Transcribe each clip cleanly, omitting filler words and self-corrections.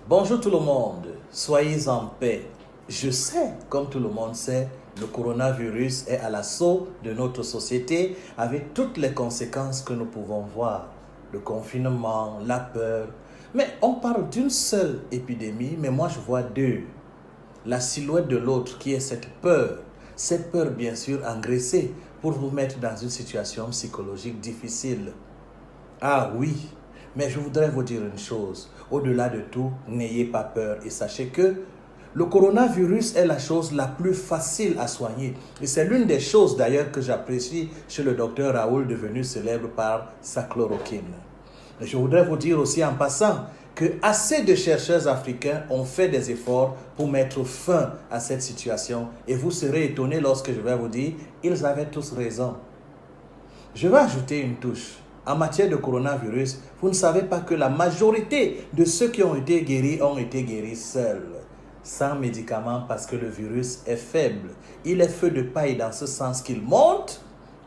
Bonjour tout le monde, soyez en paix. Je sais, comme tout le monde sait, le coronavirus est à l'assaut de notre société avec toutes les conséquences que nous pouvons voir. Le confinement, la peur. Mais on parle d'une seule épidémie, mais moi je vois deux. La silhouette de l'autre qui est cette peur bien sûr engraissée pour vous mettre dans une situation psychologique difficile. Ah oui, mais je voudrais vous dire une chose. Au-delà de tout, n'ayez pas peur et sachez que le coronavirus est la chose la plus facile à soigner. Et c'est l'une des choses d'ailleurs que j'apprécie chez le docteur Raoul, devenu célèbre par sa chloroquine. Et je voudrais vous dire aussi en passant que assez de chercheurs africains ont fait des efforts pour mettre fin à cette situation. Et vous serez étonnés lorsque je vais vous dire, ils avaient tous raison. Je vais ajouter une touche. En matière de coronavirus, vous ne savez pas que la majorité de ceux qui ont été guéris seuls, sans médicaments parce que le virus est faible. Il est feu de paille dans ce sens qu'il monte,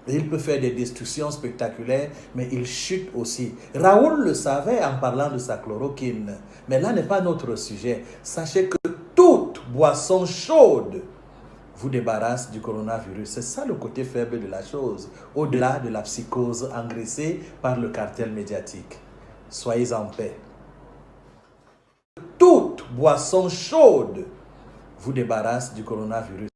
et il peut faire des destructions spectaculaires, mais il chute aussi. Raoul le savait en parlant de sa chloroquine. Mais là n'est pas notre sujet. Sachez que toute boisson chaude vous débarrasse du coronavirus. C'est ça le côté faible de la chose, au-delà de la psychose engraissée par le cartel médiatique. Soyez en paix. Toute boisson chaude vous débarrasse du coronavirus.